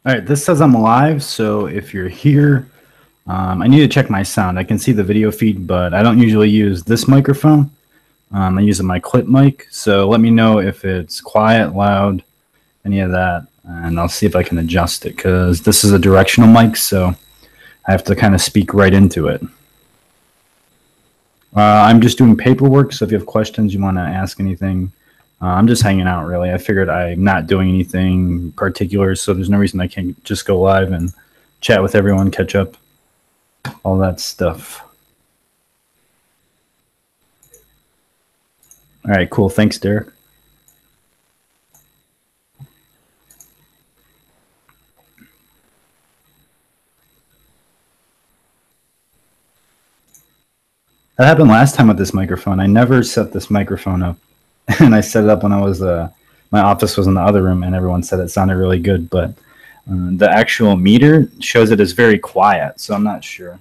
All right, this says I'm live, so if you're here, I need to check my sound. I can see the video feed, but I don't usually use this microphone. I use my clip mic, so let me know if it's quiet, loud, any of that, and I'll see if I can adjust it, because this is a directional mic, so I have to kind of speak right into it. I'm just doing paperwork, so if you have questions, you want to ask anything, I'm just hanging out, really. I figured I'm not doing anything particular, so there's no reason I can't just go live and chat with everyone, catch up, all that stuff. All right, cool. Thanks, Derek. That happened last time with this microphone. I never set this microphone up, and I set it up when I was my office was in the other room, and everyone said it sounded really good, but the actual meter shows it as very quiet, so I'm not sure.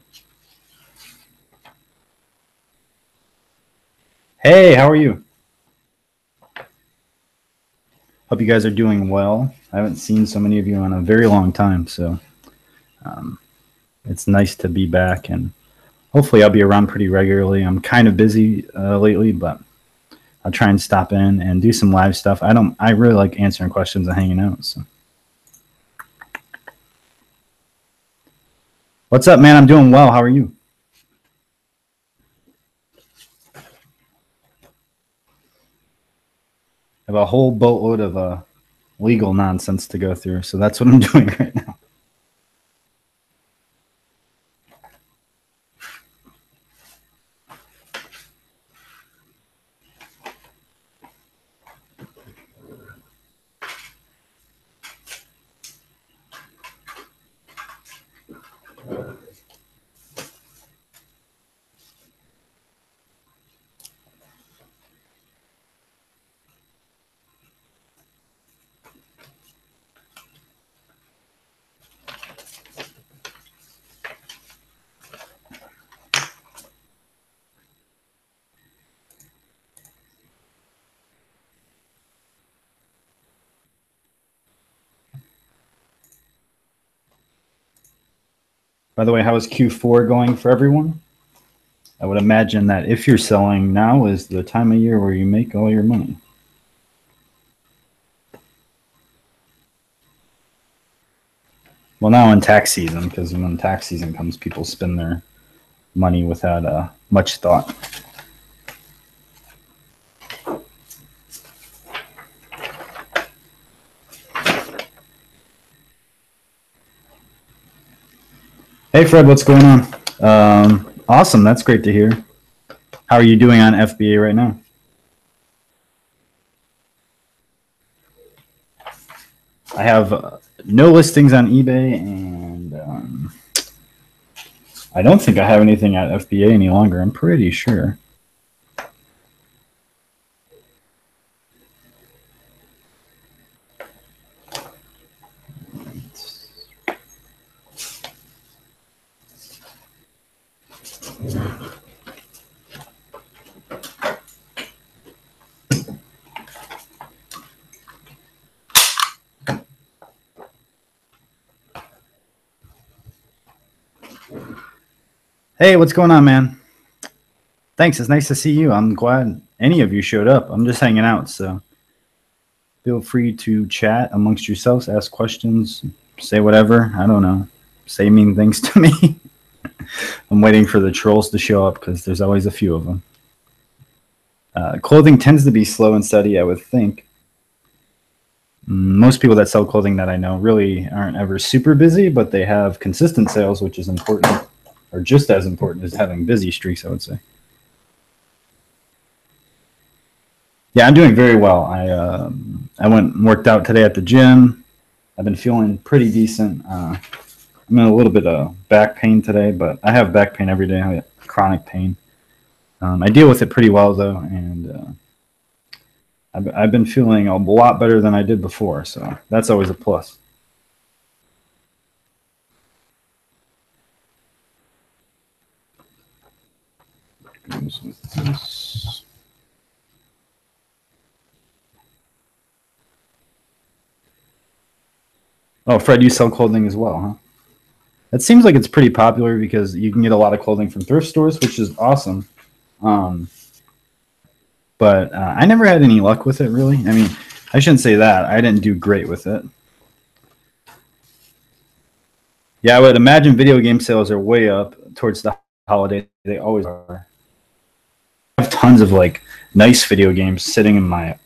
Hey, how are you? Hope you guys are doing well. I haven't seen so many of you in a very long time, so it's nice to be back, and hopefully I'll be around pretty regularly. I'm kind of busy lately, but I'll try and stop in and do some live stuff. I really like answering questions and hanging out. So. What's up, man? I'm doing well. How are you? I have a whole boatload of legal nonsense to go through, so that's what I'm doing right now. By the way, how is Q4 going for everyone? I would imagine that if you're selling, now is the time of year where you make all your money. Well, now in tax season, because when tax season comes, people spend their money without much thought. Hey, Fred, what's going on? Awesome. That's great to hear. How are you doing on FBA right now? I have no listings on eBay, and I don't think I have anything at FBA any longer. I'm pretty sure. Hey, what's going on, man? Thanks. It's nice to see you. I'm glad any of you showed up. I'm just hanging out, so feel free to chat amongst yourselves, ask questions, say whatever. I don't know. Say mean things to me. I'm waiting for the trolls to show up because there's always a few of them. Clothing tends to be slow and steady, I would think. Most people that sell clothing that I know really aren't ever super busy, but they have consistent sales, which is important, or just as important as having busy streaks, I would say. Yeah, I'm doing very well. I went and worked out today at the gym. I've been feeling pretty decent. I'm in a little bit of back pain today, but I have back pain every day. I have chronic pain. I deal with it pretty well, though, and I've been feeling a lot better than I did before, so that's always a plus. Oh, Fred, you sell clothing as well, huh? It seems like it's pretty popular because you can get a lot of clothing from thrift stores, which is awesome. Um, but I never had any luck with it, really. I mean, I shouldn't say that. I didn't do great with it. Yeah, I would imagine video game sales are way up towards the holiday. They always are. I have tons of like nice video games sitting in my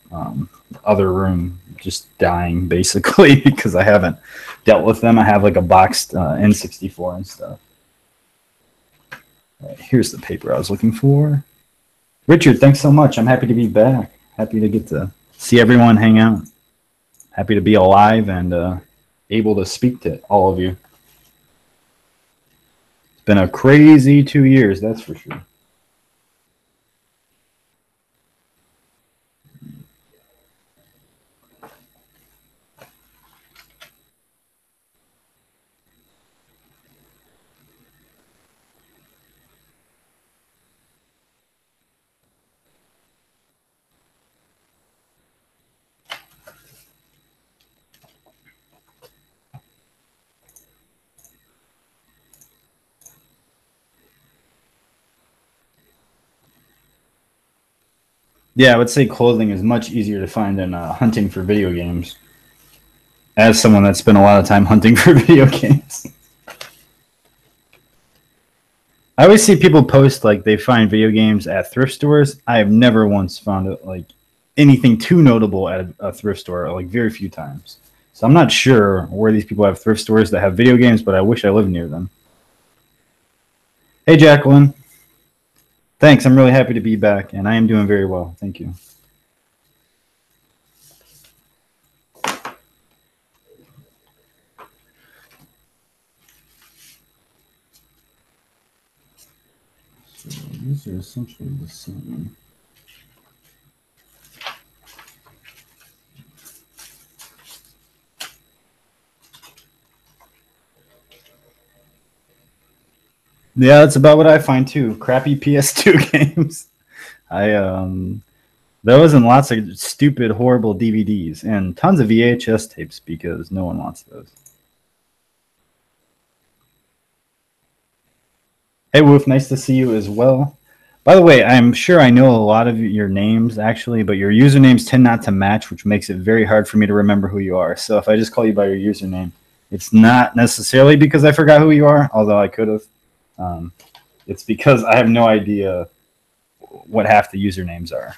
other room, just dying basically because I haven't dealt with them. I have like a boxed N64 and stuff. Right, here's the paper I was looking for. Richard, thanks so much. I'm happy to be back. Happy to get to see everyone, hang out. Happy to be alive and able to speak to all of you. It's been a crazy 2 years, that's for sure. Yeah, I would say clothing is much easier to find than hunting for video games. As someone that's spent a lot of time hunting for video games, I always see people post like they find video games at thrift stores. I have never once found it like anything too notable at a thrift store, like very few times. So I'm not sure where these people have thrift stores that have video games, but I wish I lived near them. Hey, Jacqueline. Thanks. I'm really happy to be back, and I am doing very well. Thank you. So these are essentially the same. Yeah, that's about what I find too. Crappy PS2 games. I those and lots of stupid, horrible DVDs and tons of VHS tapes because no one wants those. Hey, Wolf, nice to see you as well. By the way, I'm sure I know a lot of your names actually, but your usernames tend not to match, which makes it very hard for me to remember who you are. So if I just call you by your username, it's not necessarily because I forgot who you are, although I could have. Um, it's because I have no idea what half the usernames are.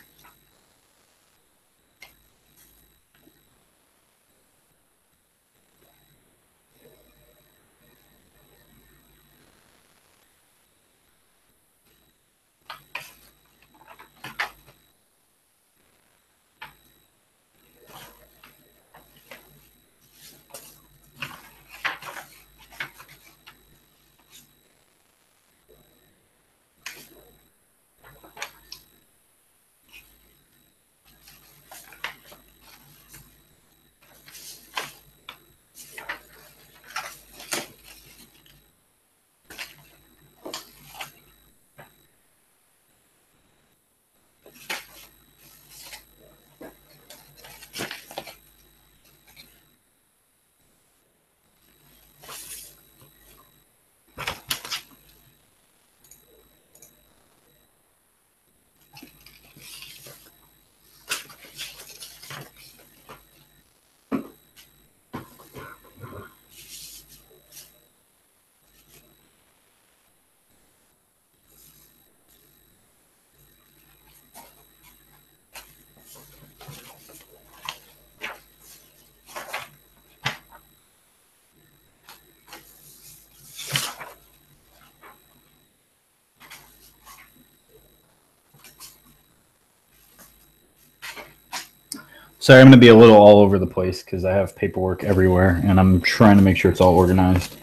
Sorry, I'm going to be a little all over the place because I have paperwork everywhere and I'm trying to make sure it's all organized.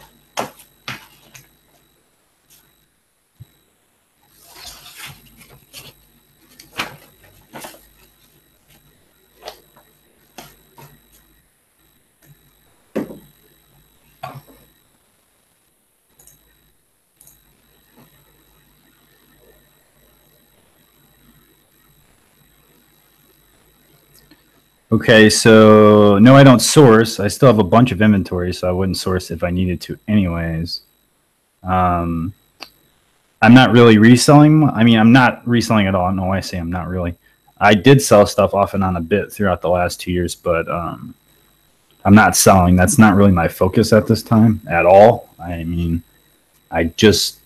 Okay, so no, I don't source. I still have a bunch of inventory, so I wouldn't source if I needed to, anyways. Um, I'm not really reselling. I mean, I'm not reselling at all. I don't know why I say I'm not really. I did sell stuff off and on a bit throughout the last 2 years, but I'm not selling. That's not really my focus at this time at all. I mean, I just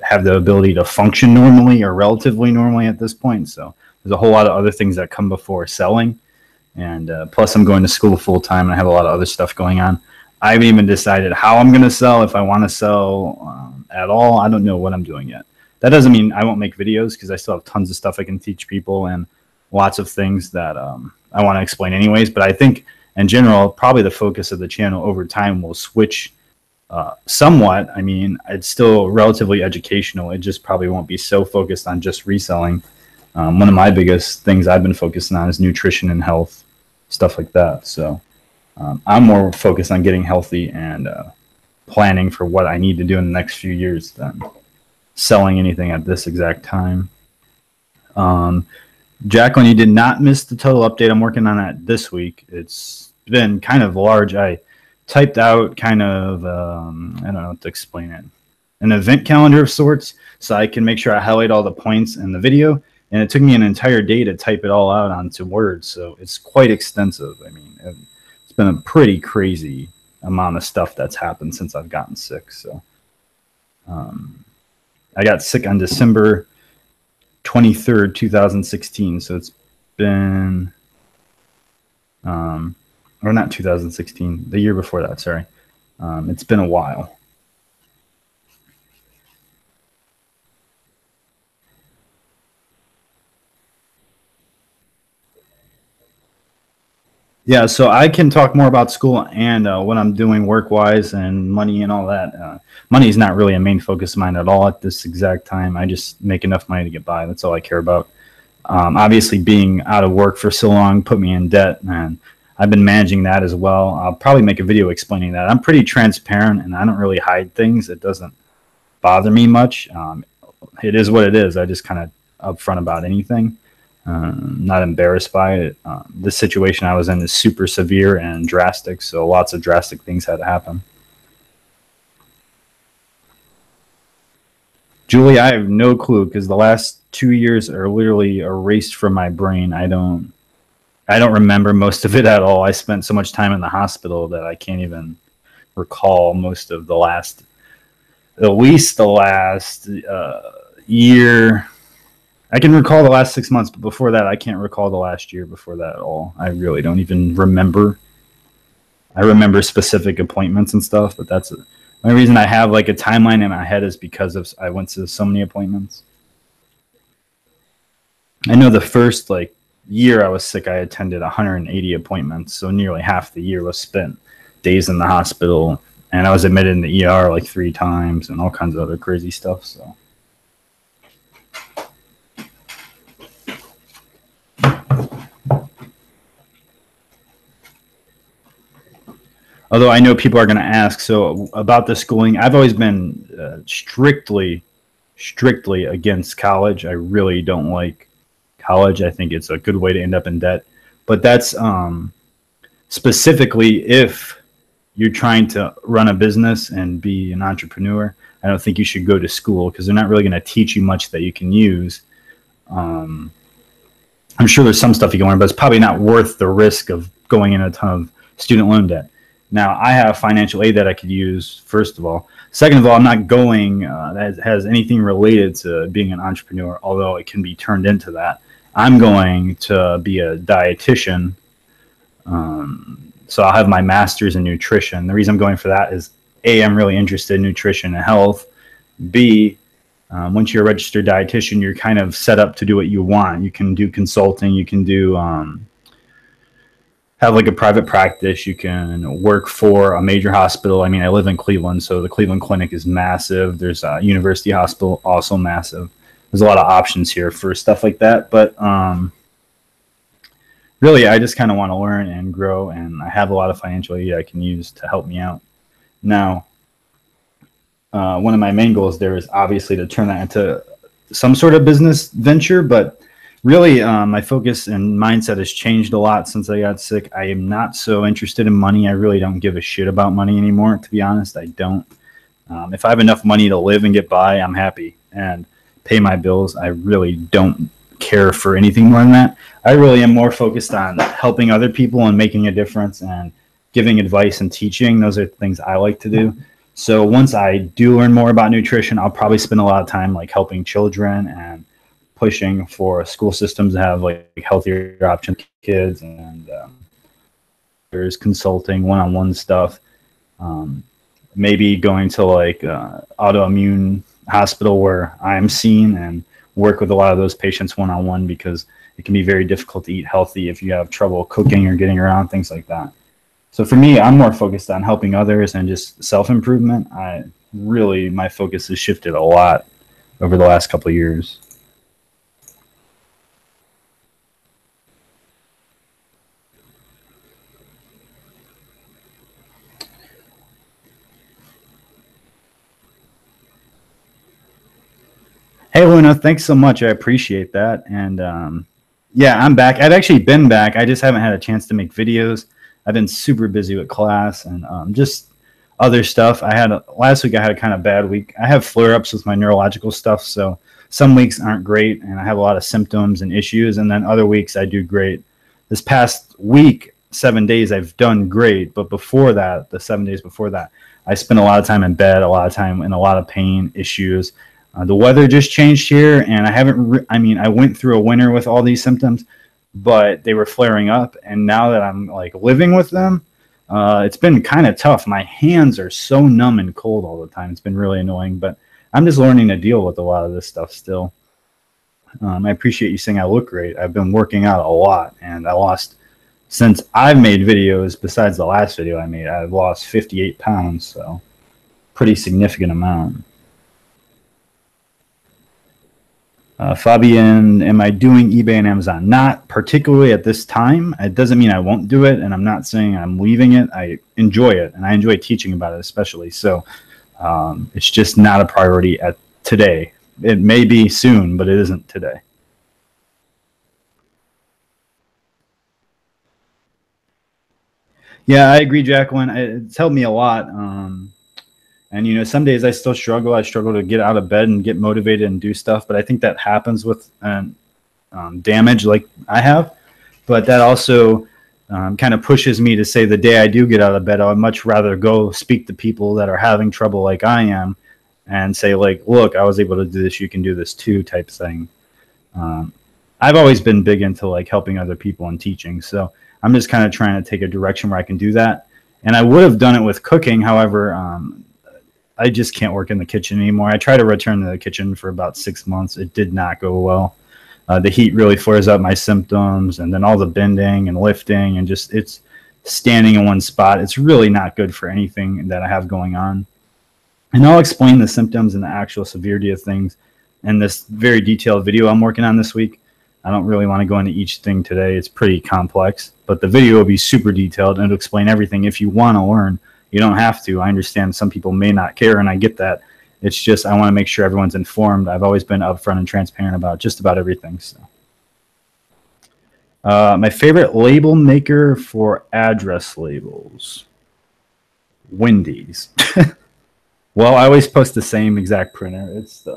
have the ability to function normally or relatively normally at this point. So there's a whole lot of other things that come before selling. And plus, I'm going to school full time and I have a lot of other stuff going on. I haven't even decided how I'm going to sell, if I want to sell at all. I don't know what I'm doing yet. That doesn't mean I won't make videos, because I still have tons of stuff I can teach people and lots of things that I want to explain anyways. But I think in general, probably the focus of the channel over time will switch somewhat. I mean, it's still relatively educational. It just probably won't be so focused on just reselling. One of my biggest things I've been focusing on is nutrition and health, stuff like that. So I'm more focused on getting healthy and planning for what I need to do in the next few years than selling anything at this exact time. Jacqueline, you did not miss the total update. I'm working on that this week. It's been kind of large. I typed out kind of, I don't know how to explain it, an event calendar of sorts, so I can make sure I highlight all the points in the video. And it took me an entire day to type it all out onto Word, so it's quite extensive. I mean, it's been a pretty crazy amount of stuff that's happened since I've gotten sick. So I got sick on December 23rd, 2016. So it's been, or not 2016, the year before that, sorry. It's been a while. Yeah, so I can talk more about school and what I'm doing work-wise and money and all that. Money is not really a main focus of mine at all at this exact time. I just make enough money to get by. That's all I care about. Obviously, being out of work for so long put me in debt, and I've been managing that as well. I'll probably make a video explaining that. I'm pretty transparent, and I don't really hide things. It doesn't bother me much. It is what it is. I just kind of upfront about anything. Not embarrassed by it. The situation I was in is super severe and drastic, so lots of drastic things had to happen. Julie, I have no clue, because the last 2 years are literally erased from my brain. I don't remember most of it at all. I spent so much time in the hospital that I can't even recall most of the last, at least the last year. I can recall the last 6 months, but before that, I can't recall the last year before that at all. I really don't even remember. I remember specific appointments and stuff, but that's it. The only reason I have like a timeline in my head is because of I went to so many appointments. I know the first like year I was sick, I attended 180 appointments, so nearly half the year was spent days in the hospital, and I was admitted in the ER like 3 times and all kinds of other crazy stuff. So. Although I know people are going to ask, so about the schooling, I've always been strictly against college. I really don't like college. I think it's a good way to end up in debt. But that's specifically if you're trying to run a business and be an entrepreneur. I don't think you should go to school, because they're not really going to teach you much that you can use. I'm sure there's some stuff you can learn, but it's probably not worth the risk of going in a ton of student loan debt. Now, I have financial aid that I could use, first of all. Second of all, I'm not going that has anything related to being an entrepreneur, although it can be turned into that. I'm going to be a dietitian, so I'll have my master's in nutrition. The reason I'm going for that is, A, I'm really interested in nutrition and health. B, once you're a registered dietitian, you're kind of set up to do what you want. You can do consulting. You can do have like a private practice. You can work for a major hospital. I mean, I live in Cleveland, so the Cleveland Clinic is massive. There's a university hospital, also massive. There's a lot of options here for stuff like that. But really, I just kind of want to learn and grow, and I have a lot of financial aid I can use to help me out. Now, one of my main goals there is obviously to turn that into some sort of business venture, but Really, my focus and mindset has changed a lot since I got sick. I am not so interested in money. I really don't give a shit about money anymore, to be honest. I don't. If I have enough money to live and get by, I'm happy and pay my bills. I really don't care for anything more than that. I really am more focused on helping other people and making a difference and giving advice and teaching. Those are things I like to do. So once I do learn more about nutrition, I'll probably spend a lot of time like helping children and pushing for school systems to have like healthier options for kids, and there's consulting one-on-one stuff. Maybe going to like autoimmune hospital where I'm seen and work with a lot of those patients one-on-one, because it can be very difficult to eat healthy if you have trouble cooking or getting around, things like that. So for me, I'm more focused on helping others and just self-improvement. My focus has shifted a lot over the last couple of years. Hey, Luna, thanks so much. I appreciate that. And yeah, I'm back. I've actually been back. I just haven't had a chance to make videos. I've been super busy with class and just other stuff. Last week I had a kind of bad week. I have flare-ups with my neurological stuff, so some weeks aren't great, and I have a lot of symptoms and issues, and then other weeks I do great. This past week, 7 days, I've done great, but before that, the 7 days before that, I spent a lot of time in bed, a lot of time in a lot of pain, issues. The weather just changed here, and I went through a winter with all these symptoms, but they were flaring up, and now that I'm like living with them, it's been kind of tough. My hands are so numb and cold all the time. It's been really annoying, but I'm just learning to deal with a lot of this stuff still. I appreciate you saying I look great. I've been working out a lot, and since I've made videos, besides the last video I made, I've lost 58 pounds, so pretty significant amount. Fabian, am I doing eBay and Amazon? Not particularly at this time. It doesn't mean I won't do it, and I'm not saying I'm leaving it. I enjoy it, and I enjoy teaching about it especially. So it's just not a priority at today. It may be soon, but it isn't today. Yeah, I agree, Jacqueline. It's helped me a lot. And, some days I still struggle. I struggle to get out of bed and get motivated and do stuff. But I think that happens with damage like I have. But that also kind of pushes me to say the day I do get out of bed, I would much rather go speak to people that are having trouble like I am and say, like, look, I was able to do this. You can do this too, type thing. I've always been big into like helping other people and teaching. So I'm just kind of trying to take a direction where I can do that. And I would have done it with cooking. However, I just can't work in the kitchen anymore. I tried to return to the kitchen for about 6 months. It did not go well. The heat really flares up my symptoms, and then all the bending and lifting and just it's standing in one spot. It's really not good for anything that I have going on. And I'll explain the symptoms and the actual severity of things in this very detailed video I'm working on this week. I don't really want to go into each thing today. It's pretty complex, but the video will be super detailed and it'll explain everything if you want to learn. You don't have to. I understand some people may not care, and I get that. It's just I want to make sure everyone's informed. I've always been upfront and transparent about just about everything. So, my favorite label maker for address labels, Wendy's. Well, I always post the same exact printer. It's the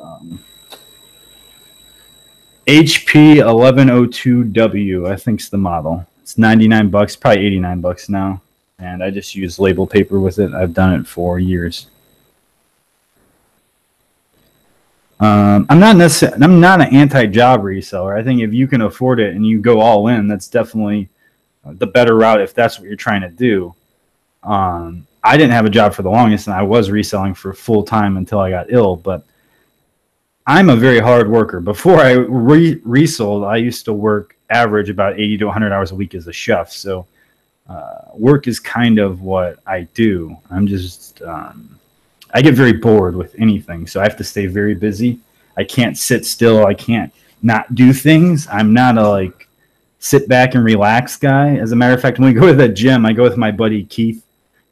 HP 1102W. I think it's the model. It's $99, probably $89 now. And I just use label paper with it. I've done it for years. I'm not an anti-job reseller. I think if you can afford it and you go all in, that's definitely the better route if that's what you're trying to do. I didn't have a job for the longest, and I was reselling for full time until I got ill. But I'm a very hard worker. Before I resold, I used to work average about 80 to 100 hours a week as a chef. So work is kind of what I do. I'm just, I get very bored with anything. So I have to stay very busy. I can't sit still. I can't not do things. I'm not a like sit back and relax guy. As a matter of fact, when we go to the gym, I go with my buddy Keith.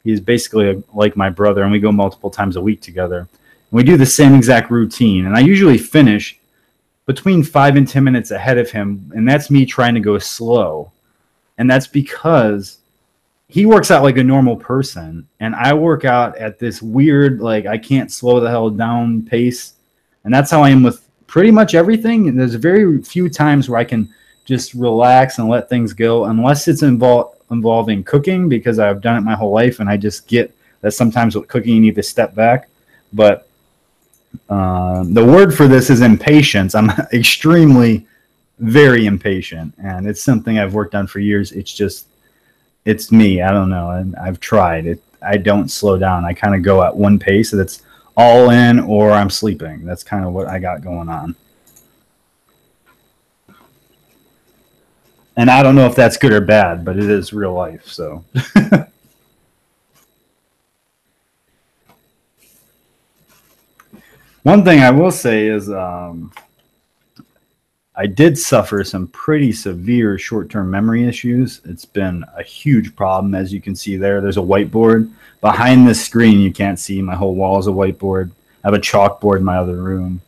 He's basically like my brother, and we go multiple times a week together. And we do the same exact routine. And I usually finish between 5 and 10 minutes ahead of him, and that's me trying to go slow. And that's because he works out like a normal person, and I work out at this weird, like, I can't slow the hell down pace. And that's how I am with pretty much everything. And there's very few times where I can just relax and let things go, unless it's involving cooking, because I've done it my whole life, and I just get that sometimes with cooking you need to step back. But the word for this is impatience. I'm extremely, very impatient, and it's something I've worked on for years. It's me. I don't know. I've tried it. I don't slow down. I kind of go at one pace. That's all in, or I'm sleeping. That's kind of what I got going on. And I don't know if that's good or bad, but it is real life. So one thing I will say is I did suffer some pretty severe short-term memory issues. It's been a huge problem. As you can see there, there's a whiteboard. Behind this screen, you can't see. My whole wall is a whiteboard. I have a chalkboard in my other room.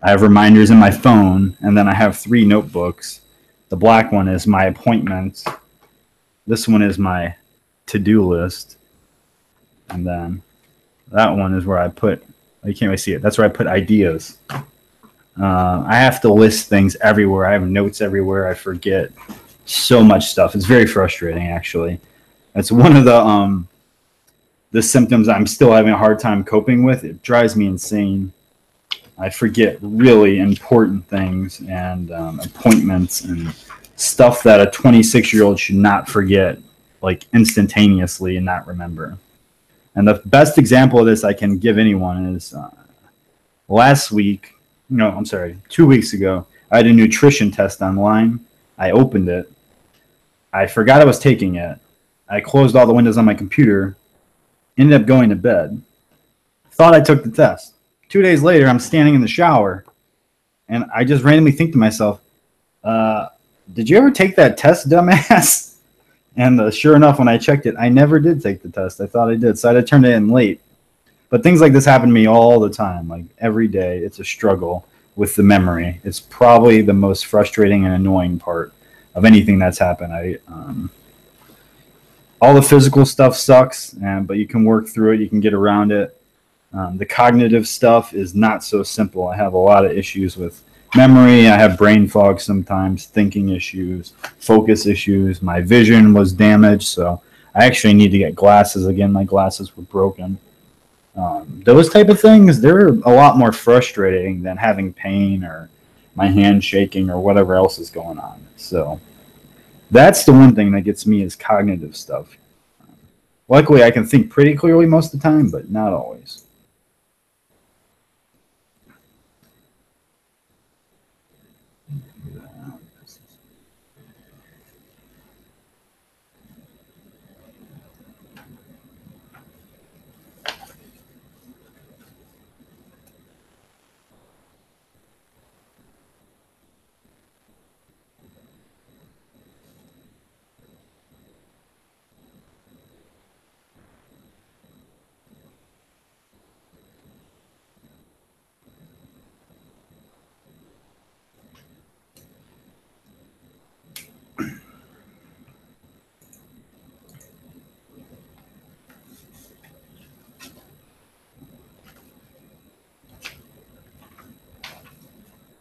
I have reminders in my phone, and then I have 3 notebooks. The black one is my appointments. This one is my to-do list. And then that one is where I put, you can't really see it, that's where I put ideas. I have to list things everywhere. I have notes everywhere. I forget so much stuff. It's very frustrating, actually. That's one of the symptoms I'm still having a hard time coping with. It drives me insane. I forget really important things and appointments and stuff that a 26-year-old should not forget, like instantaneously, and not remember. And the best example of this I can give anyone is last week. No, I'm sorry, 2 weeks ago, I had a nutrition test online. I opened it. I forgot I was taking it. I closed all the windows on my computer, ended up going to bed. Thought I took the test. 2 days later, I'm standing in the shower, and I just randomly think to myself, did you ever take that test, dumbass? And sure enough, when I checked it, I never did take the test. I thought I did, so I had to turn it in late. But things like this happen to me all the time, like every day. It's a struggle with the memory. It's probably the most frustrating and annoying part of anything that's happened. All the physical stuff sucks, but you can work through it. You can get around it. The cognitive stuff is not so simple. I have a lot of issues with memory. I have brain fog sometimes, thinking issues, focus issues. My vision was damaged, so I actually need to get glasses again. My glasses were broken. Those type of things, they're a lot more frustrating than having pain or my hand shaking or whatever else is going on. So that's the one thing that gets me is cognitive stuff. Luckily, I can think pretty clearly most of the time, but not always.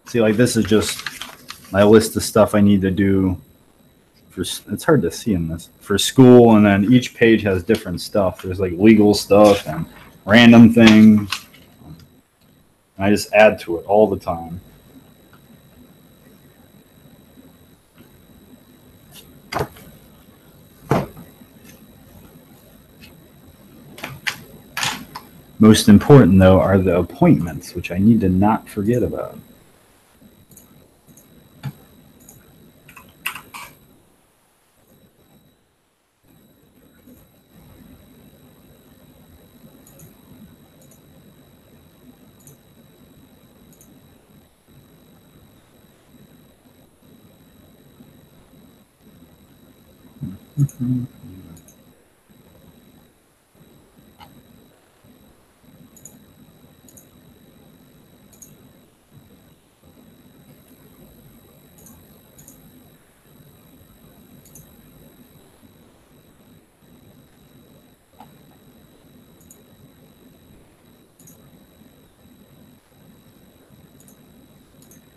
See, like this is just my list of stuff I need to do. It's hard to see in this for school, and then each page has different stuff. There's like legal stuff and random things. I just add to it all the time. Most important, though, are the appointments, which I need to not forget about.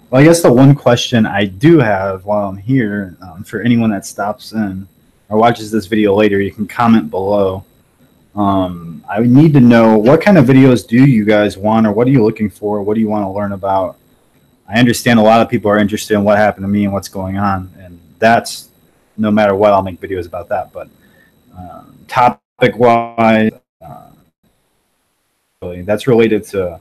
Well, I guess the one question I do have while I'm here, for anyone that stops in or watches this video later, you can comment below. I would need to know, what kind of videos do you guys want, or what are you looking for? What do you want to learn about? I understand a lot of people are interested in what happened to me and what's going on, and that's, no matter what, I'll make videos about that. But topic-wise, that's related to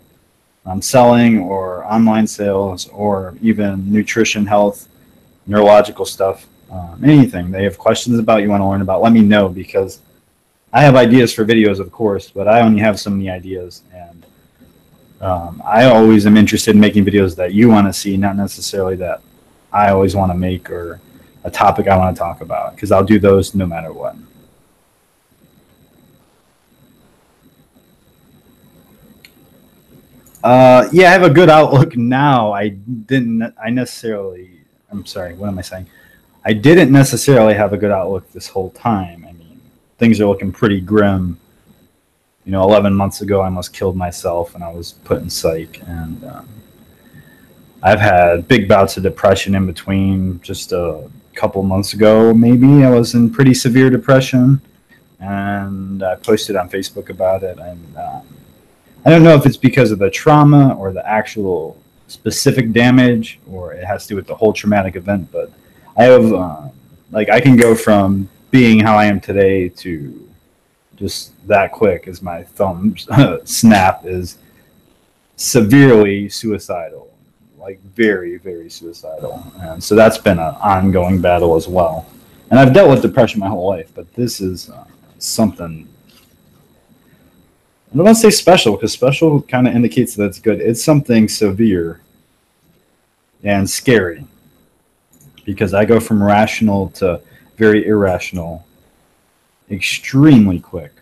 selling or online sales or even nutrition, health, neurological stuff, anything they have questions about, you want to learn about, let me know, because I have ideas for videos, of course, but I only have so many ideas, and I always am interested in making videos that you want to see, not necessarily that I always want to make or a topic I want to talk about, because I'll do those no matter what. Yeah, I have a good outlook now. I'm sorry, what am I saying? I didn't necessarily have a good outlook this whole time. I mean, things are looking pretty grim. 11 months ago, I almost killed myself and I was put in psych. And I've had big bouts of depression in between. Just a couple months ago, maybe, I was in pretty severe depression. And I posted on Facebook about it. And I don't know if it's because of the trauma or the actual specific damage, or it has to do with the whole traumatic event. But I have, I can go from being how I am today to just that quick as my thumb snap is severely suicidal, like very, very suicidal. And so that's been an ongoing battle as well. And I've dealt with depression my whole life, but this is something, I don't want to say special, because special kind of indicates that it's good. It's something severe and scary, because I go from rational to very irrational extremely quick.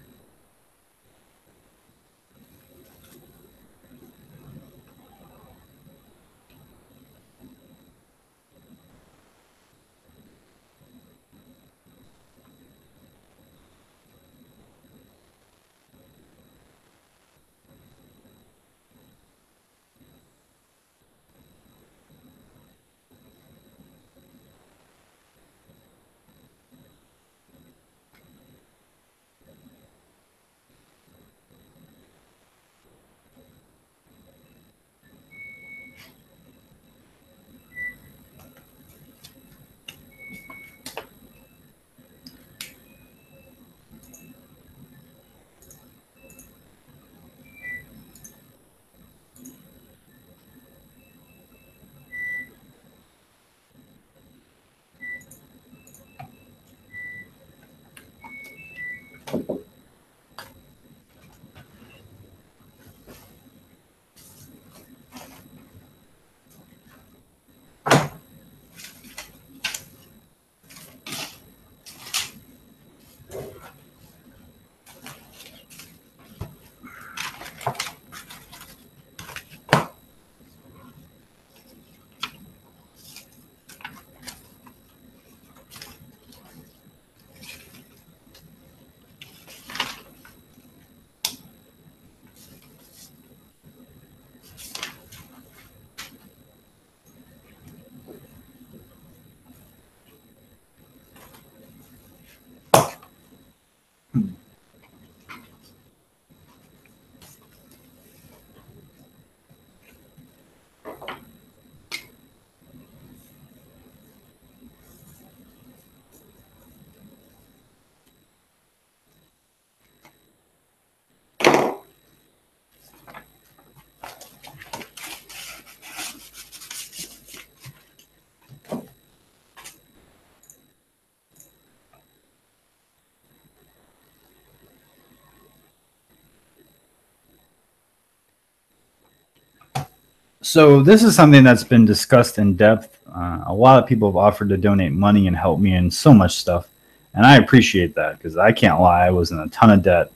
So this is something that's been discussed in depth. A lot of people have offered to donate money and help me in so much stuff, and I appreciate that, because I can't lie, I was in a ton of debt.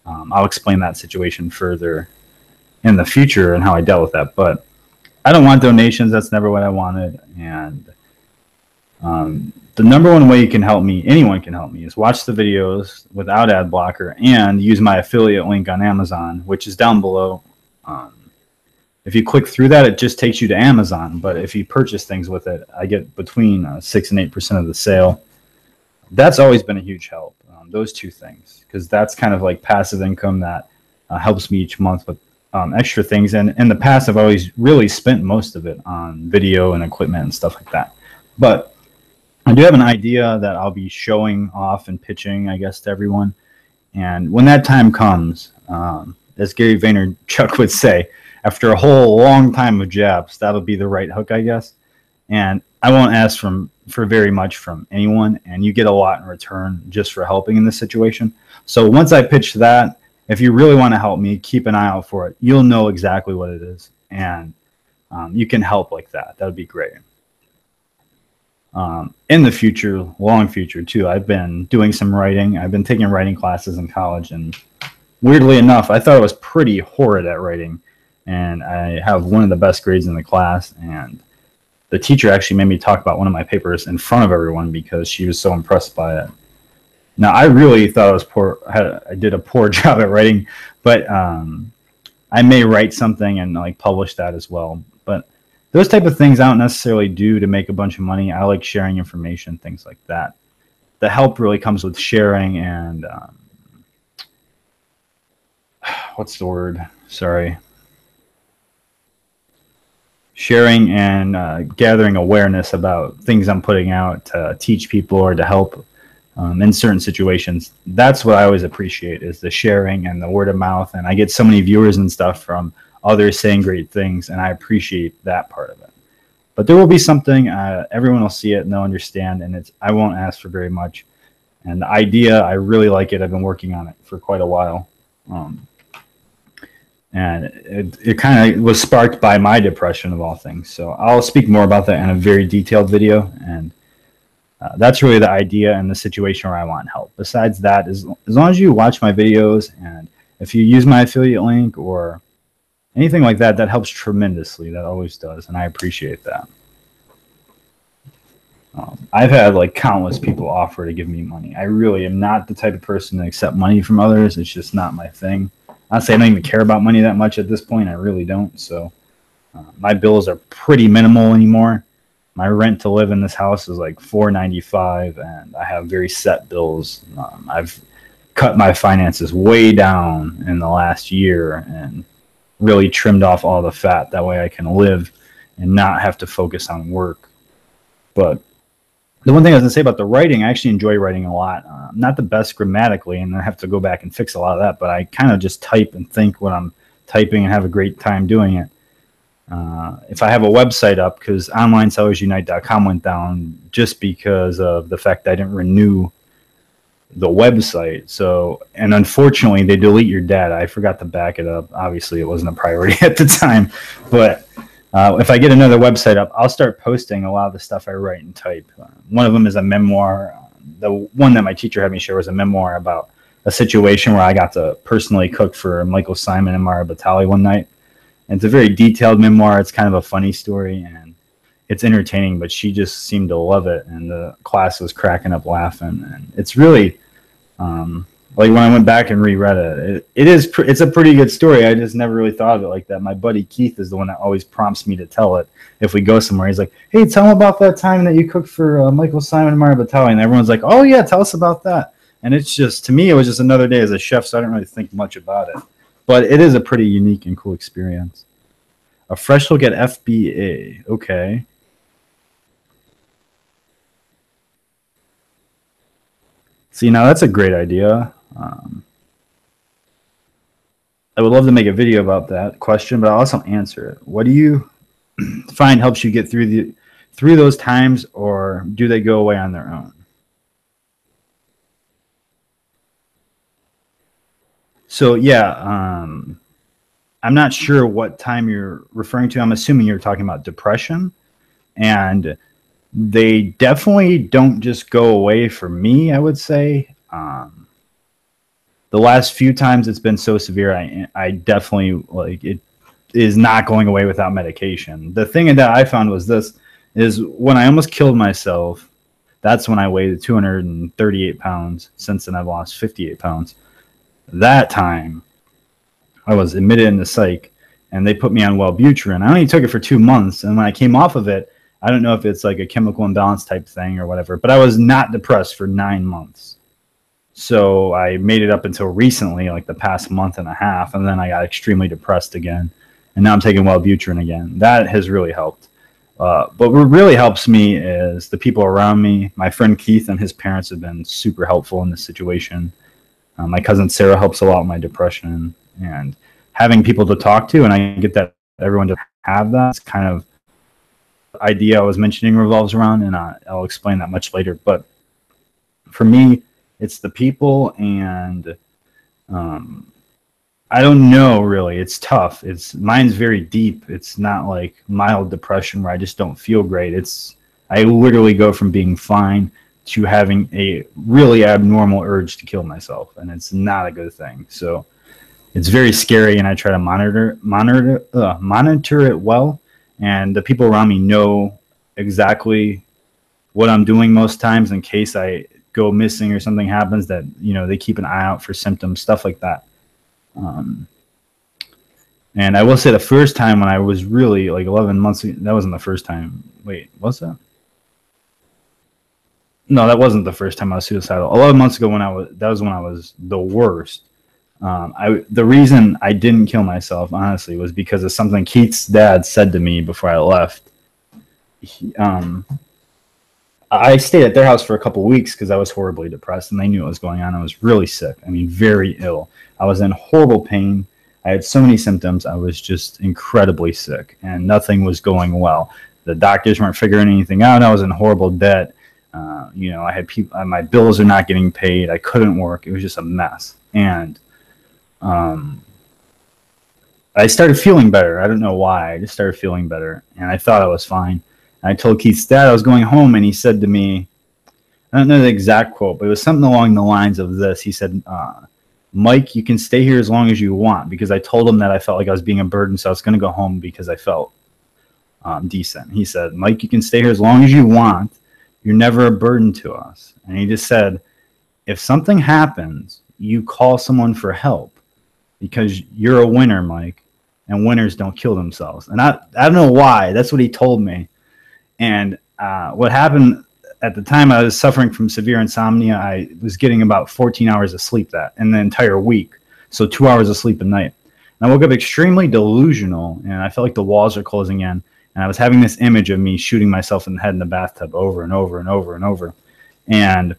I'll explain that situation further in the future and how I dealt with that, but I don't want donations. That's never what I wanted. And the number one way you can help me, anyone can help me, is watch the videos without ad blocker and use my affiliate link on Amazon, which is down below. If you click through that, it just takes you to Amazon. But if you purchase things with it, I get between 6 and 8% of the sale. That's always been a huge help. Those two things, because that's kind of like passive income that helps me each month with extra things. And in the past, I've always really spent most of it on video and equipment and stuff like that. But I do have an idea that I'll be showing off and pitching, I guess, to everyone. And when that time comes, as Gary Vaynerchuk would say, after a whole long time of jabs, that'll be the right hook, I guess. And I won't ask for very much from anyone, and you get a lot in return just for helping in this situation. So once I pitch that, if you really want to help me, keep an eye out for it. You'll know exactly what it is, and you can help like that. That would be great. In the future, long future too, I've been doing some writing. I've been taking writing classes in college, and weirdly enough, I thought I was pretty horrid at writing, and I have one of the best grades in the class. And the teacher actually made me talk about one of my papers in front of everyone because she was so impressed by it. Now, I really thought I was poor. I did a poor job at writing, but I may write something and like publish that as well. But those type of things I don't necessarily do to make a bunch of money. I like sharing information, things like that. The help really comes with sharing and what's the word? Sorry. Sharing and gathering awareness about things I'm putting out to teach people or to help in certain situations. That's what I always appreciate, is the sharing and the word of mouth. And I get so many viewers and stuff from others saying great things, and I appreciate that part of it. But there will be something, everyone will see it and they'll understand, and I won't ask for very much. And the idea, I really like it. I've been working on it for quite a while. And it kind of was sparked by my depression of all things. So I'll speak more about that in a very detailed video. And that's really the idea and the situation where I want help. Besides that, as long as you watch my videos and if you use my affiliate link or anything like that, that helps tremendously. That always does. And I appreciate that. I've had like countless people offer to give me money. I really am not the type of person to accept money from others. It's just not my thing. Honestly, I don't even care about money that much at this point. I really don't. So my bills are pretty minimal anymore. My rent to live in this house is like $4.95, and I have very set bills. I've cut my finances way down in the last year and really trimmed off all the fat. That way I can live and not have to focus on work. But the one thing I was going to say about the writing, I actually enjoy writing a lot. I'm not the best grammatically, and I have to go back and fix a lot of that, but I kind of just type and think what I'm typing and have a great time doing it. If I have a website up, because onlinesellersunite.com went down just because of the fact that I didn't renew the website. So, and unfortunately, they delete your data. I forgot to back it up. Obviously, it wasn't a priority at the time, but if I get another website up, I'll start posting a lot of the stuff I write and type. One of them is a memoir. The one that my teacher had me share was a memoir about a situation where I got to personally cook for Michael Simon and Mara Batali one night. And it's a very detailed memoir. It's kind of a funny story, and it's entertaining, but she just seemed to love it, and the class was cracking up laughing. And it's really, like when I went back and reread it, it's a pretty good story. I just never really thought of it like that. My buddy Keith is the one that always prompts me to tell it if we go somewhere. He's like, hey, tell him about that time that you cooked for Michael Simon and Mara Batali. And everyone's like, oh yeah, tell us about that. And it's just, to me, it was just another day as a chef, so I didn't really think much about it. But it is a pretty unique and cool experience. A fresh look at FBA. Okay. See, now that's a great idea. I would love to make a video about that question, but I'll also answer it. What do you find helps you get through those times, or do they go away on their own? So yeah, I'm not sure what time you're referring to. I'm assuming you're talking about depression, and they definitely don't just go away for me, I would say. The last few times it's been so severe, I definitely, like, it is not going away without medication. The thing that I found was this, is when I almost killed myself, that's when I weighed 238 pounds. Since then, I've lost 58 pounds. That time, I was admitted into psych, and they put me on Wellbutrin. I only took it for 2 months, and when I came off of it, I don't know if it's like a chemical imbalance type thing or whatever, but I was not depressed for 9 months. So I made it up until recently, like the past month and a half, and then I got extremely depressed again. And now I'm taking Wellbutrin again. That has really helped. But what really helps me is the people around me. My friend Keith and his parents have been super helpful in this situation. My cousin Sarah helps a lot with my depression. And having people to talk to, and I get that everyone to have that, it's kind of the idea I was mentioning revolves around, and I'll explain that much later. But for me, it's the people, and I don't know really. It's tough. Mine's very deep. It's not like mild depression where I just don't feel great. I literally go from being fine to having a really abnormal urge to kill myself, and it's not a good thing. So it's very scary, and I try to monitor it well. And the people around me know exactly what I'm doing most times in case I go missing or something happens, that, you know, they keep an eye out for symptoms, stuff like that. And I will say the first time when I was really like 11 months ago, that wasn't the first time. Wait, was that? No, that wasn't the first time I was suicidal. 11 months ago that was when I was the worst. The reason I didn't kill myself, honestly, was because of something Keith's dad said to me before I left. I stayed at their house for a couple weeks because I was horribly depressed, and they knew what was going on. I was really sick. I mean, very ill. I was in horrible pain. I had so many symptoms. I was just incredibly sick, and nothing was going well. The doctors weren't figuring anything out. I was in horrible debt. You know, I had my bills are not getting paid. I couldn't work. It was just a mess. And I started feeling better. I don't know why. I just started feeling better, and I thought I was fine. I told Keith's dad I was going home, and he said to me, I don't know the exact quote, but it was something along the lines of this. He said, Mike, you can stay here as long as you want, because I told him that I felt like I was being a burden, so I was going to go home because I felt decent. He said, Mike, you can stay here as long as you want. You're never a burden to us. And he just said, if something happens, you call someone for help, because you're a winner, Mike, and winners don't kill themselves. And I don't know why. That's what he told me. And what happened at the time, I was suffering from severe insomnia. I was getting about 14 hours of sleep in the entire week. So 2 hours of sleep a night. And I woke up extremely delusional, and I felt like the walls are closing in. And I was having this image of me shooting myself in the head in the bathtub over and over and over and over. And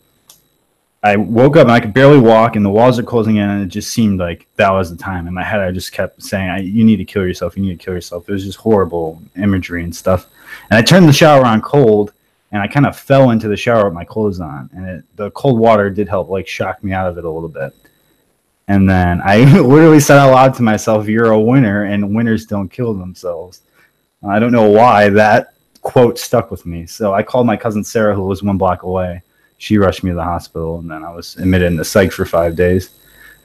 I woke up and I could barely walk, and the walls are closing in, and it just seemed like that was the time. In my head, I just kept saying, you need to kill yourself. You need to kill yourself. It was just horrible imagery and stuff. And I turned the shower on cold, and I kind of fell into the shower with my clothes on. And the cold water did help, like, shock me out of it a little bit. And then I literally said out loud to myself, you're a winner, and winners don't kill themselves. I don't know why that quote stuck with me. So I called my cousin Sarah, who was 1 block away. She rushed me to the hospital, and then I was admitted into psych for 5 days,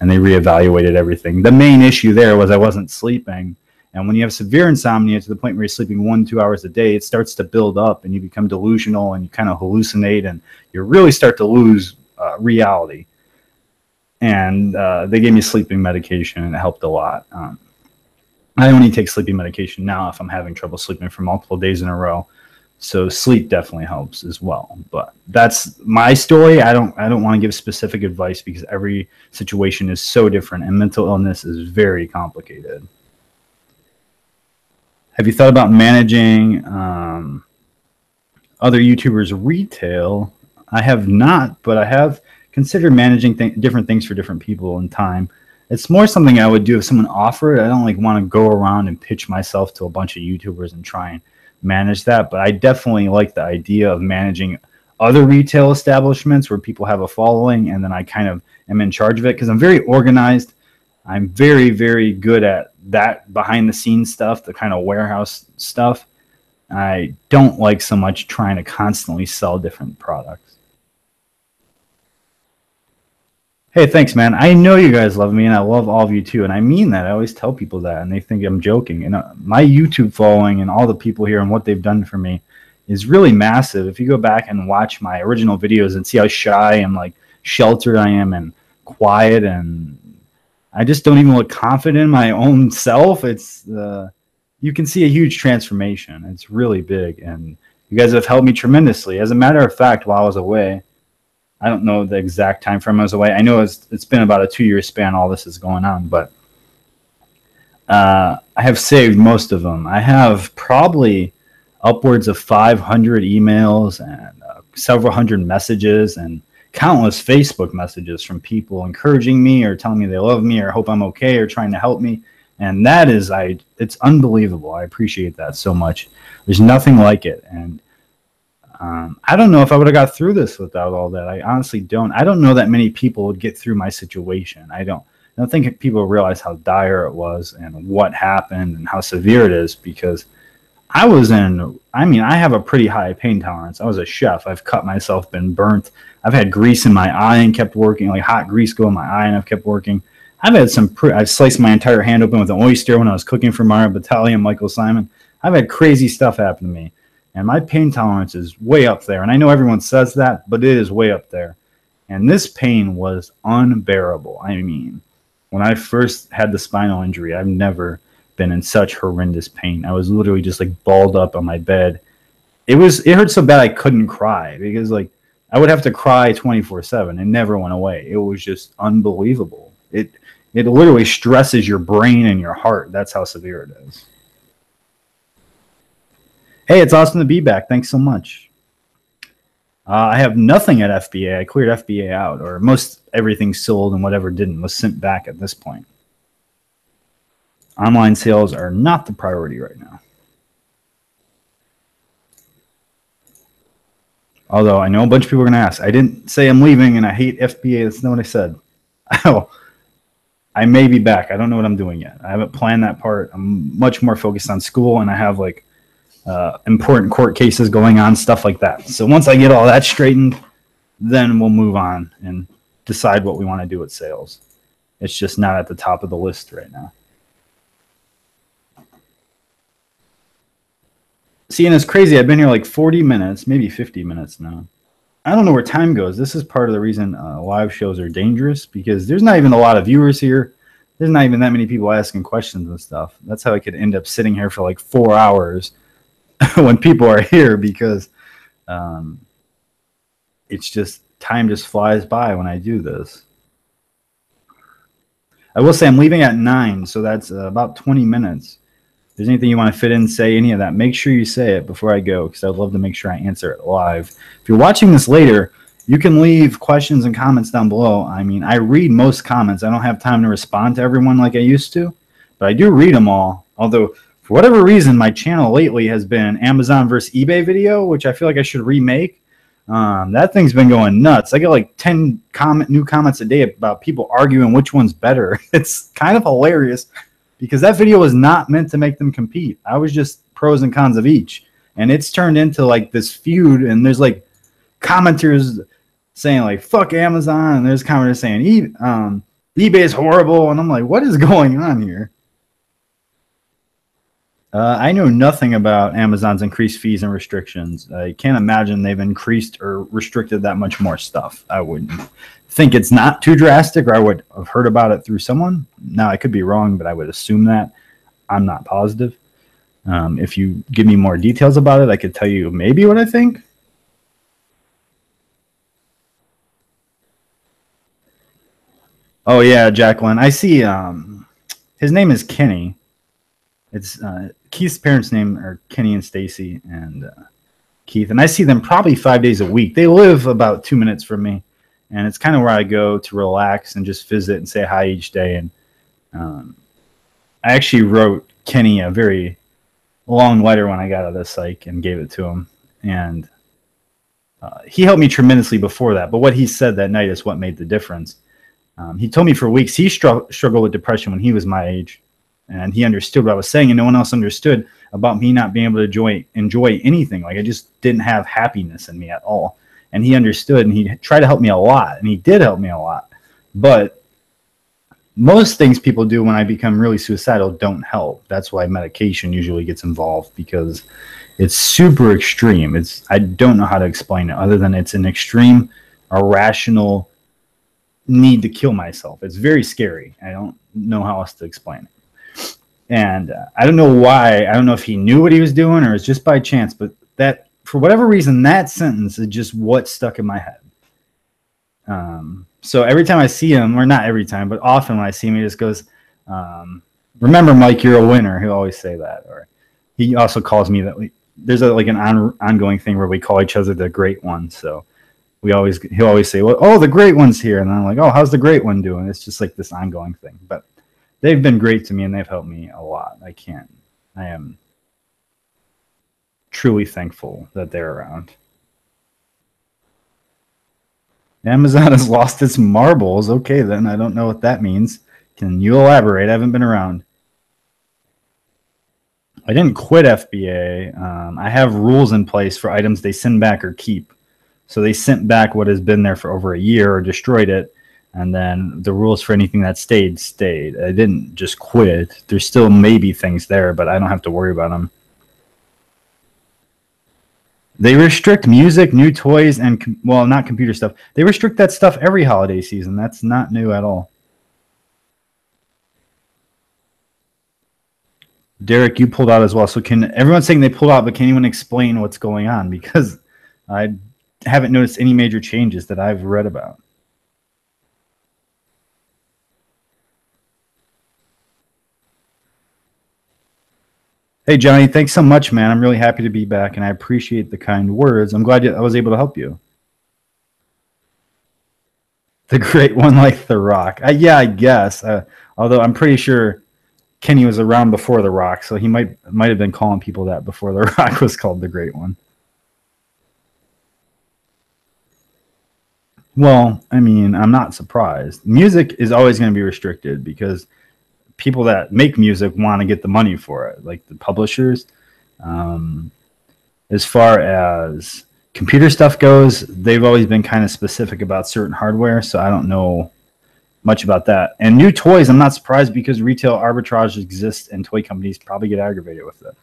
and they reevaluated everything. The main issue there was I wasn't sleeping. And when you have severe insomnia to the point where you're sleeping 1-2 hours a day, it starts to build up, and you become delusional, and you kind of hallucinate, and you really start to lose reality. And they gave me sleeping medication, and it helped a lot. I only take sleeping medication now if I'm having trouble sleeping for multiple days in a row. So sleep definitely helps as well. But that's my story. I don't want to give specific advice, because every situation is so different, and mental illness is very complicated. Have you thought about managing other YouTubers' retail? I have not, but I have considered managing different things for different people in time. It's more something I would do if someone offered. I don't want to go around and pitch myself to a bunch of YouTubers and try and manage that. But I definitely like the idea of managing other retail establishments where people have a following, and then I kind of am in charge of it, because I'm very organized. I'm very, very good at that behind the scenes stuff, the kind of warehouse stuff. I don't like so much trying to constantly sell different products. Hey, thanks, man. I know you guys love me, and I love all of you too. And I mean that. I always tell people that, and they think I'm joking. And my YouTube following and all the people here and what they've done for me is really massive. If you go back and watch my original videos and see how shy and like sheltered I am and quiet, and I just don't even look confident in my own self. It's you can see a huge transformation. It's really big, and you guys have helped me tremendously. As a matter of fact, while I was away, I don't know the exact time frame I was away. I know it's been about a 2-year span. All this is going on, but I have saved most of them. I have probably upwards of 500 emails and several hundred messages and countless Facebook messages from people encouraging me or telling me they love me or hope I'm okay or trying to help me. And that is, it's unbelievable. I appreciate that so much. There's nothing like it. And I don't know if I would have got through this without all that. I honestly don't. I don't know that many people would get through my situation. I don't think people realize how dire it was and what happened and how severe it is, because I have a pretty high pain tolerance. I was a chef. I've cut myself, been burnt. I've had grease in my eye and kept working, like hot grease go in my eye, and I've kept working. I've had I've sliced my entire hand open with an oyster when I was cooking for Mario Batali and Michael Simon. I've had crazy stuff happen to me, and my pain tolerance is way up there. And I know everyone says that, but it is way up there. And this pain was unbearable. I mean, when I first had the spinal injury, I've never been in such horrendous pain. I was literally just like balled up on my bed. It hurt so bad I couldn't cry, because like I would have to cry 24/7. It never went away. It was just unbelievable. It literally stresses your brain and your heart. That's how severe it is. Hey, it's awesome to be back. Thanks so much. I have nothing at FBA. I cleared FBA out, or most everything sold, and whatever didn't was sent back at this point. Online sales are not the priority right now. Although I know a bunch of people are going to ask. I didn't say I'm leaving and I hate FBA. That's not what I said. I may be back. I don't know what I'm doing yet. I haven't planned that part. I'm much more focused on school, and I have like important court cases going on, stuff like that. So once I get all that straightened, then we'll move on and decide what we want to do with sales. It's just not at the top of the list right now. See, and it's crazy. I've been here like 40 minutes, maybe 50 minutes now. I don't know where time goes. This is part of the reason live shows are dangerous, because there's not even a lot of viewers here. There's not even that many people asking questions and stuff. That's how I could end up sitting here for like 4 hours when people are here, because it's just, time just flies by when I do this. I will say I'm leaving at 9, so that's about 20 minutes. If there's anything you want to fit in, say any of that, make sure you say it before I go, because I'd love to make sure I answer it live. If you're watching this later, you can leave questions and comments down below. I mean, I read most comments. I don't have time to respond to everyone like I used to, but I do read them all. Although, for whatever reason, my channel lately has been an Amazon versus eBay video, which I feel like I should remake. That thing's been going nuts. I get like 10 new comments a day about people arguing which one's better. It's kind of hilarious, because that video was not meant to make them compete. I was just pros and cons of each. And it's turned into like this feud, and there's like commenters saying like, fuck Amazon, and there's commenters saying eBay is horrible, and I'm like, what is going on here? I know nothing about Amazon's increased fees and restrictions. I can't imagine they've increased or restricted that much more stuff. I would think it's not too drastic, or I would have heard about it through someone. Now, I could be wrong, but I would assume that. I'm not positive. If you give me more details about it, I could tell you maybe what I think. Oh, yeah, Jacqueline. I see his name is Kenny. It's Keith's parents' name are Kenny and Stacy and Keith. And I see them probably 5 days a week. They live about 2 minutes from me. And it's kind of where I go to relax and just visit and say hi each day. And I actually wrote Kenny a very long letter when I got out of the psych and gave it to him. And he helped me tremendously before that. But what he said that night is what made the difference. He told me for weeks he struggled with depression when he was my age. And he understood what I was saying, and no one else understood about me not being able to enjoy anything. Like, I just didn't have happiness in me at all. And he understood, and he tried to help me a lot, and he did help me a lot. But most things people do when I become really suicidal don't help. That's why medication usually gets involved, because it's super extreme. I don't know how to explain it other than it's an extreme, irrational need to kill myself. It's very scary. I don't know how else to explain it. And I don't know why. I don't know if he knew what he was doing or it's just by chance, but that, for whatever reason, that sentence is just what stuck in my head. So every time I see him, or not every time, but often when I see him, he just goes, remember, Mike, you're a winner. He'll always say that. Or he also calls me that. There's an ongoing thing where we call each other the great one. So he'll always say, well, oh, the great one's here. And I'm like, oh, how's the great one doing? It's just like this ongoing thing. But they've been great to me and they've helped me a lot. I am truly thankful that they're around. Amazon has lost its marbles. Okay, then I don't know what that means. Can you elaborate? I haven't been around. I didn't quit FBA. I have rules in place for items they send back or keep. So they sent back what has been there for over a year or destroyed it. And then the rules for anything that stayed. I didn't just quit. There's still maybe things there, but I don't have to worry about them. They restrict music, new toys, and, well, not computer stuff. They restrict that stuff every holiday season. That's not new at all. Derek, you pulled out as well. So everyone's saying they pulled out, but can anyone explain what's going on? Because I haven't noticed any major changes that I've read about. Hey, Johnny, thanks so much, man. I'm really happy to be back, and I appreciate the kind words. I'm glad I was able to help you. The great one like The Rock. Yeah, I guess. Although I'm pretty sure Kenny was around before The Rock, so he might have been calling people that before The Rock was called the Great One. Well, I mean, I'm not surprised. Music is always going to be restricted because people that make music want to get the money for it, like the publishers. As far as computer stuff goes, they've always been kind of specific about certain hardware, so I don't know much about that. And new toys, I'm not surprised because retail arbitrage exists and toy companies probably get aggravated with it.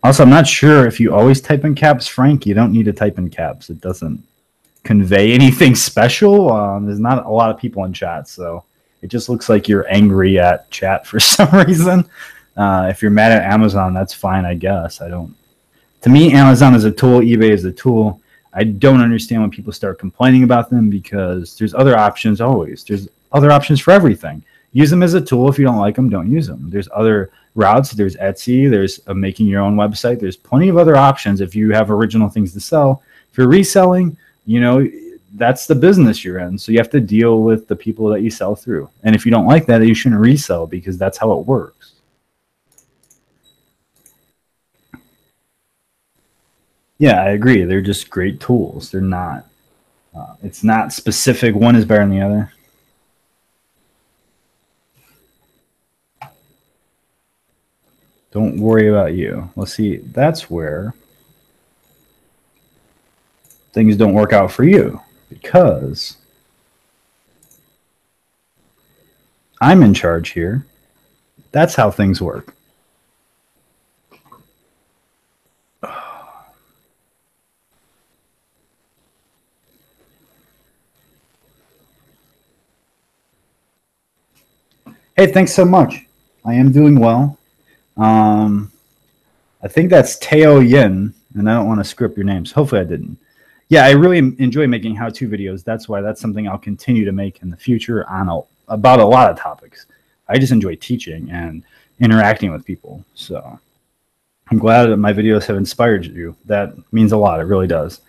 Also, I'm not sure if you always type in caps, Frank. You don't need to type in caps. It doesn't convey anything special. There's not a lot of people in chat, so it just looks like you're angry at chat for some reason. If you're mad at Amazon, that's fine, I guess. To me, Amazon is a tool. eBay is a tool. I don't understand when people start complaining about them because there's other options always. There's other options for everything. Use them as a tool. If you don't like them, don't use them. There's other routes. There's Etsy. There's making your own website. There's plenty of other options if you have original things to sell. If you're reselling, that's the business you're in. So you have to deal with the people that you sell through. And if you don't like that, you shouldn't resell because that's how it works. Yeah, I agree. They're just great tools. They're not, it's not specific. One is better than the other. Don't worry about you. Let's see. That's where things don't work out for you because I'm in charge here. That's how things work. Hey, thanks so much. I am doing well. I think that's Teo Yin, and I don't want to script your names. Hopefully I didn't. Yeah, I really enjoy making how-to videos. That's why that's something I'll continue to make in the future about a lot of topics. I just enjoy teaching and interacting with people. So I'm glad that my videos have inspired you. That means a lot. It really does.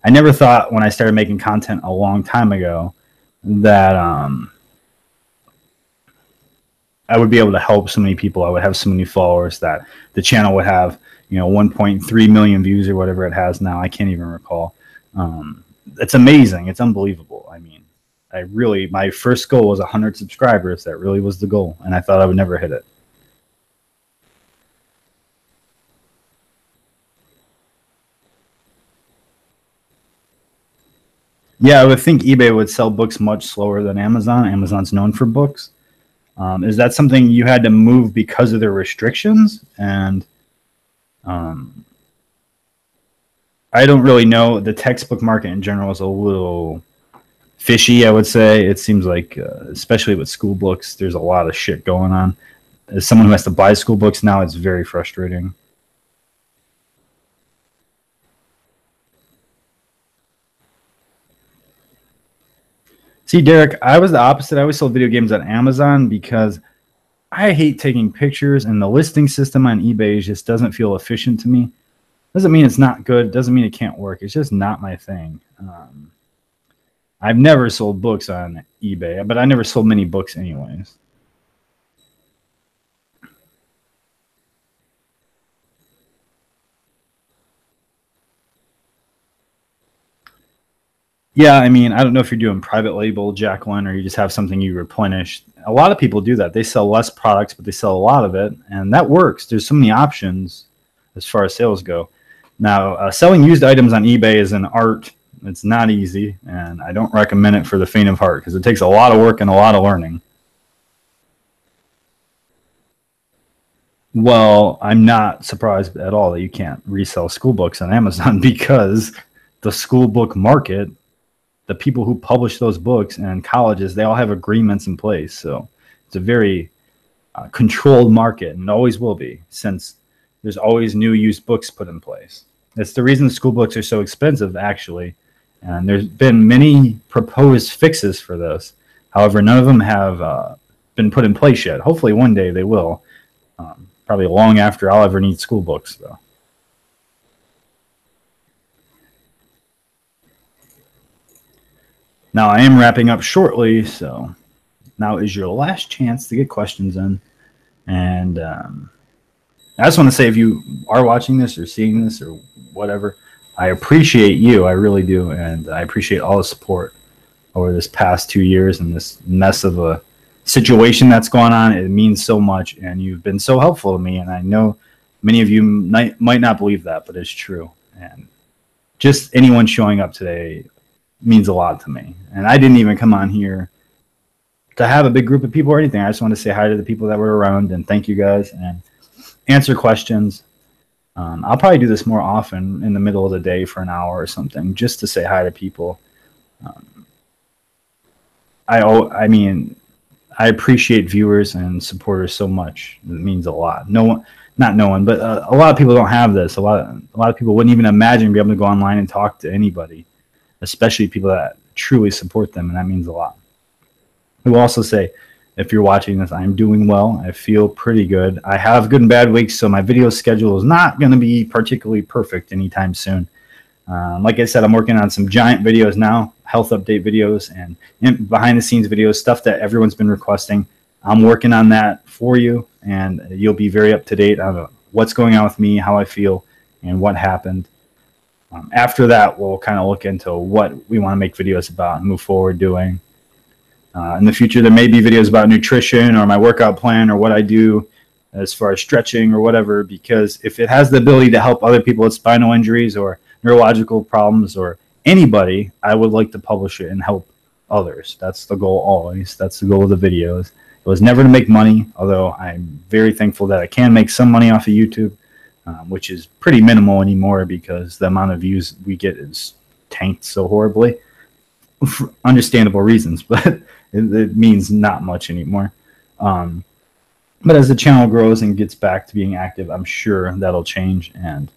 I never thought when I started making content a long time ago that I would be able to help so many people. I would have so many followers that the channel would have, 1.3 million views or whatever it has now. I can't even recall. It's amazing. It's unbelievable. I mean, my first goal was 100 subscribers. That really was the goal. And I thought I would never hit it. Yeah, I would think eBay would sell books much slower than Amazon. Amazon's known for books. Is that something you had to move because of the restrictions? And I don't really know. The textbook market in general is a little fishy, I would say. It seems like, especially with school books, there's a lot of shit going on. As someone who has to buy school books now, it's very frustrating. See, Derek, I was the opposite. I always sold video games on Amazon because I hate taking pictures, and the listing system on eBay just doesn't feel efficient to me. Doesn't mean it's not good. Doesn't mean it can't work. It's just not my thing. I've never sold books on eBay, but I never sold many books anyways. Yeah, I mean, I don't know if you're doing private label, Jacqueline, or you just have something you replenish. A lot of people do that. They sell less products, but they sell a lot of it, and that works. There's so many options as far as sales go. Now, selling used items on eBay is an art. It's not easy, and I don't recommend it for the faint of heart because it takes a lot of work and a lot of learning. Well, I'm not surprised at all that you can't resell school books on Amazon because the school book market, the people who publish those books and colleges, they all have agreements in place. So it's a very controlled market and always will be, since there's always new used books put in place. That's the reason school books are so expensive, actually. And there's been many proposed fixes for this. However, none of them have been put in place yet. Hopefully one day they will. Probably long after I'll ever need school books, though. Now, I am wrapping up shortly, so now is your last chance to get questions in. And I just want to say, if you are watching this or seeing this or whatever, I appreciate you. I really do. And I appreciate all the support over this past 2 years and this mess of a situation that's going on. It means so much, and you've been so helpful to me. And I know many of you might not believe that, but it's true. And just anyone showing up today means a lot to me. And I didn't even come on here to have a big group of people or anything. I just want to say hi to the people that were around and thank you guys and answer questions. I'll probably do this more often in the middle of the day for an hour or something, just to say hi to people. I mean, I appreciate viewers and supporters so much. It means a lot. No one, not no one, but a lot of people don't have this. A lot of people wouldn't even imagine being able to go online and talk to anybody, especially people that truly support them, and that means a lot. I will also say, if you're watching this, I'm doing well. I feel pretty good. I have good and bad weeks, so my video schedule is not going to be particularly perfect anytime soon. Like I said, I'm working on some giant videos now, health update videos and behind-the-scenes videos, stuff that everyone's been requesting. I'm working on that for you, and you'll be very up-to-date on what's going on with me, how I feel, and what happened. After that, we'll kind of look into what we want to make videos about and move forward doing. In the future, there may be videos about nutrition or my workout plan or what I do as far as stretching or whatever, because if it has the ability to help other people with spinal injuries or neurological problems or anybody, I would like to publish it and help others. That's the goal always. That's the goal of the videos. It was never to make money, although I'm very thankful that I can make some money off of YouTube, which is pretty minimal anymore because the amount of views we get is tanked so horribly for understandable reasons, but it means not much anymore. But as the channel grows and gets back to being active, I'm sure that'll change, and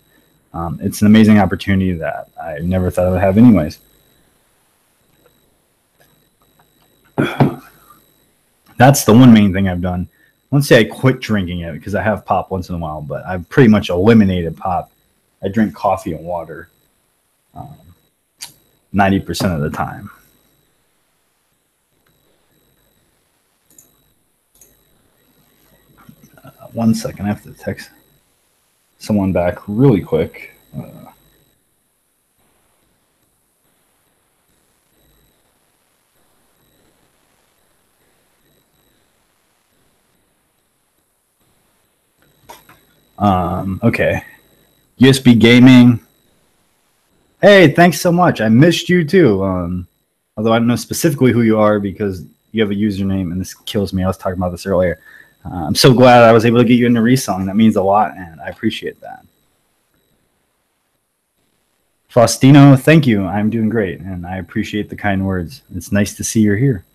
it's an amazing opportunity that I never thought I would have anyways. That's the one main thing I've done. I won't say I quit drinking it because I have pop once in a while, but I've pretty much eliminated pop. I drink coffee and water 90% of the time. One second, I have to text someone back really quick. Okay. USB Gaming. Hey, thanks so much. I missed you too. Although I don't know specifically who you are because you have a username, and this kills me. I was talking about this earlier. I'm so glad I was able to get you into reselling. That means a lot, and I appreciate that. Faustino, thank you. I'm doing great, and I appreciate the kind words. It's nice to see you're here.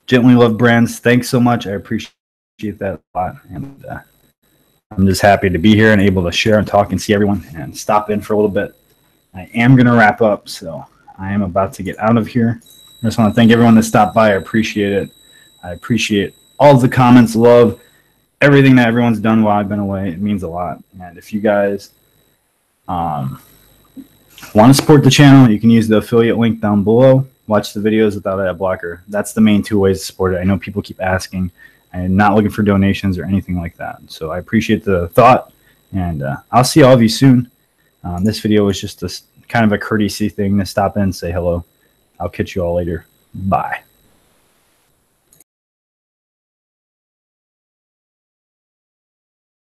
Gently Loved Brands, thanks so much. I appreciate that a lot, and I'm just happy to be here and able to share and talk and see everyone and stop in for a little bit. I am going to wrap up, so I am about to get out of here. I just want to thank everyone that stopped by. I appreciate it. I appreciate all the comments, love, everything that everyone's done while I've been away. It means a lot. And if you guys want to support the channel, you can use the affiliate link down below. Watch the videos without ad blocker. That's the main two ways to support it. I know people keep asking. I'm not looking for donations or anything like that. So I appreciate the thought, and I'll see all of you soon. This video was just kind of a courtesy thing to stop in and say hello. I'll catch you all later. Bye.